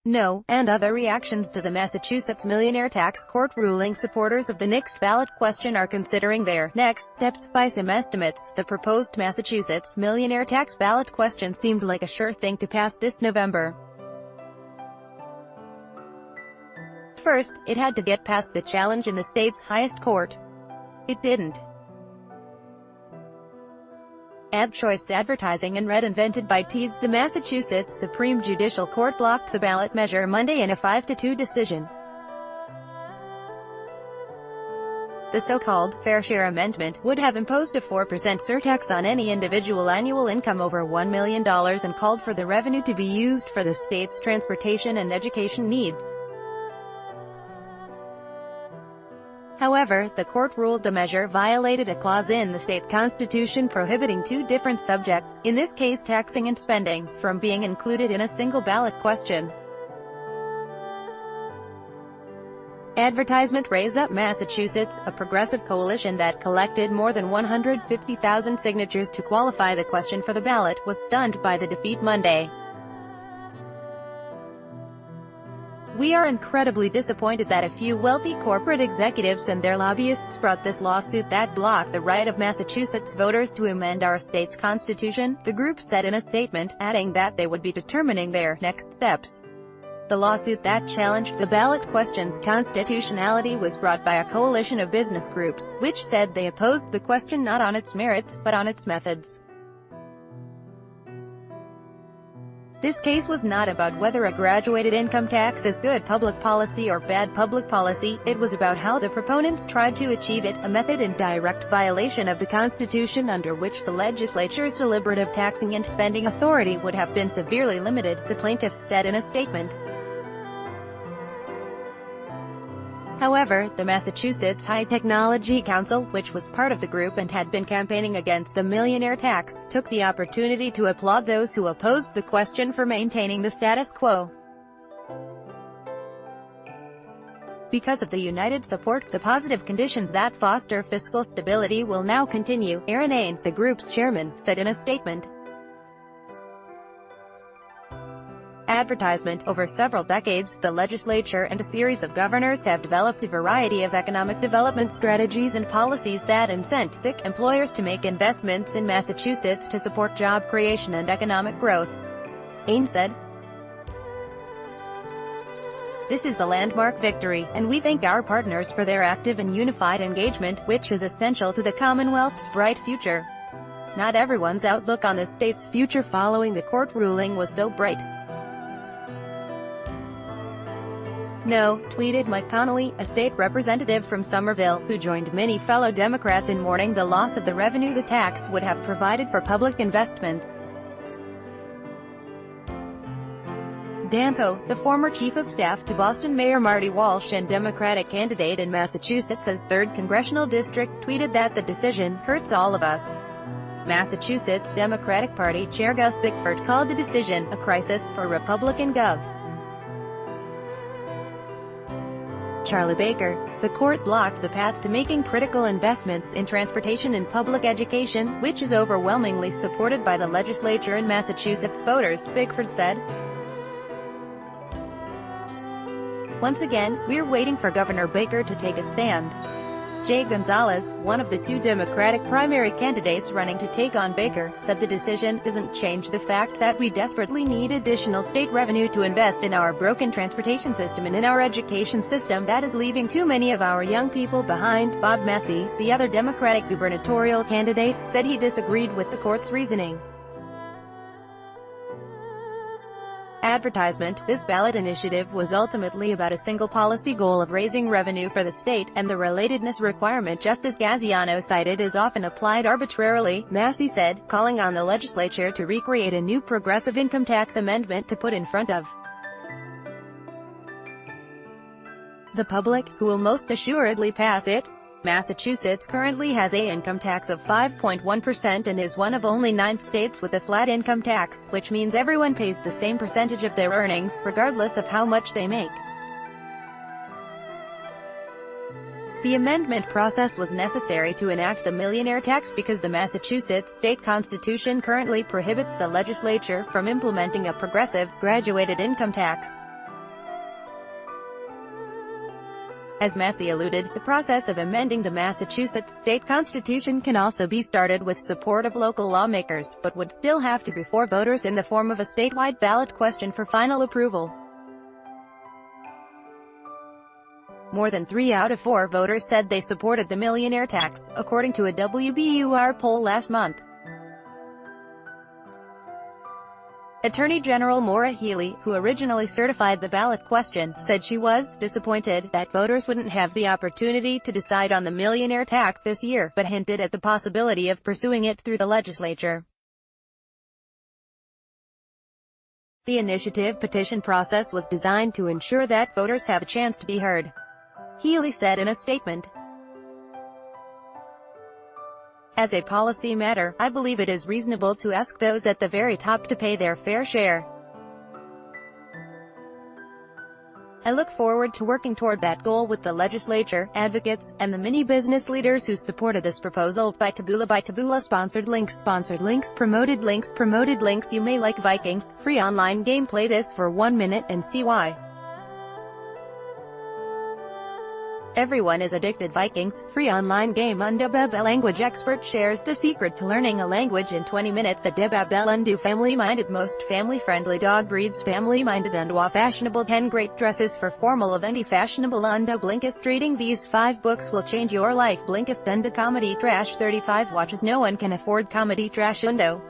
no, and other reactions to the Massachusetts millionaire tax court ruling. Supporters of the next ballot question are considering their next steps. By some estimates, the proposed Massachusetts millionaire tax ballot question seemed like a sure thing to pass this November. First, it had to get past the challenge in the state's highest court. It didn't. Ad choice advertising and red invented by Tees. The Massachusetts Supreme Judicial Court blocked the ballot measure Monday in a 5-2 decision. The so-called fair share amendment would have imposed a 4% surtax on any individual annual income over $1 million and called for the revenue to be used for the state's transportation and education needs. However, the court ruled the measure violated a clause in the state constitution prohibiting two different subjects, in this case taxing and spending, from being included in a single ballot question. Advertisement Raise Up Massachusetts, a progressive coalition that collected more than 150,000 signatures to qualify the question for the ballot, was stunned by the defeat Monday. "We are incredibly disappointed that a few wealthy corporate executives and their lobbyists brought this lawsuit that blocked the right of Massachusetts voters to amend our state's constitution," the group said in a statement, adding that they would be determining their next steps. The lawsuit that challenged the ballot question's constitutionality was brought by a coalition of business groups, which said they opposed the question not on its merits, but on its methods. This case was not about whether a graduated income tax is good public policy or bad public policy, it was about how the proponents tried to achieve it, a method in direct violation of the Constitution under which the legislature's deliberative taxing and spending authority would have been severely limited, the plaintiffs said in a statement. However, the Massachusetts High Technology Council, which was part of the group and had been campaigning against the millionaire tax, took the opportunity to applaud those who opposed the question for maintaining the status quo. Because of the united support, the positive conditions that foster fiscal stability will now continue, Aaron Ain, the group's chairman, said in a statement. Advertisement. Over several decades, the legislature and a series of governors have developed a variety of economic development strategies and policies that incent employers to make investments in Massachusetts to support job creation and economic growth, Ain said. "This is a landmark victory, and we thank our partners for their active and unified engagement, which is essential to the Commonwealth's bright future. Not everyone's outlook on the state's future following the court ruling was so bright. No," tweeted Mike Connolly, a state representative from Somerville, who joined many fellow Democrats in mourning the loss of the revenue the tax would have provided for public investments. Danko, the former chief of staff to Boston Mayor Marty Walsh and Democratic candidate in Massachusetts' 3rd congressional district, tweeted that the decision hurts all of us. Massachusetts Democratic Party Chair Gus Bickford called the decision a crisis for Republican Gov. Charlie Baker. The court blocked the path to making critical investments in transportation and public education, which is overwhelmingly supported by the legislature and Massachusetts voters, Bickford said. "Once again, we're waiting for Governor Baker to take a stand." Jay Gonzalez, one of the two Democratic primary candidates running to take on Baker, said the decision doesn't change the fact that we desperately need additional state revenue to invest in our broken transportation system and in our education system that is leaving too many of our young people behind. Bob Massey, the other Democratic gubernatorial candidate, said he disagreed with the court's reasoning. Advertisement. This ballot initiative was ultimately about a single policy goal of raising revenue for the state, and the relatedness requirement Justice Gaziano cited is often applied arbitrarily, Massey said, calling on the legislature to recreate a new progressive income tax amendment to put in front of the public, who will most assuredly pass it. Massachusetts currently has an income tax of 5.1% and is one of only 9 states with a flat income tax, which means everyone pays the same percentage of their earnings, regardless of how much they make. The amendment process was necessary to enact the millionaire tax because the Massachusetts state constitution currently prohibits the legislature from implementing a progressive, graduated income tax. As Massey alluded, the process of amending the Massachusetts state constitution can also be started with support of local lawmakers, but would still have to be before voters in the form of a statewide ballot question for final approval. More than 3 out of 4 voters said they supported the millionaire tax, according to a WBUR poll last month. Attorney General Maura Healey, who originally certified the ballot question, said she was disappointed that voters wouldn't have the opportunity to decide on the millionaire tax this year, but hinted at the possibility of pursuing it through the legislature. The initiative petition process was designed to ensure that voters have a chance to be heard, Healey said in a statement. As a policy matter, I believe it is reasonable to ask those at the very top to pay their fair share. I look forward to working toward that goal with the legislature, advocates, and the many business leaders who supported this proposal. By Taboola sponsored links, promoted links. You may like Vikings, free online game. Play this for 1 minute and see why. Everyone is addicted. Vikings, free online game. Undebabel language expert shares the secret to learning a language in 20 minutes. Undebabel Undu family-minded, most family-friendly dog breeds. Family-minded Undwa fashionable 10 great dresses for formal event. Fashionable Unda Blinkist reading these 5 books will change your life. Blinkist Unda comedy trash 35 watches. No one can afford comedy trash. Undo.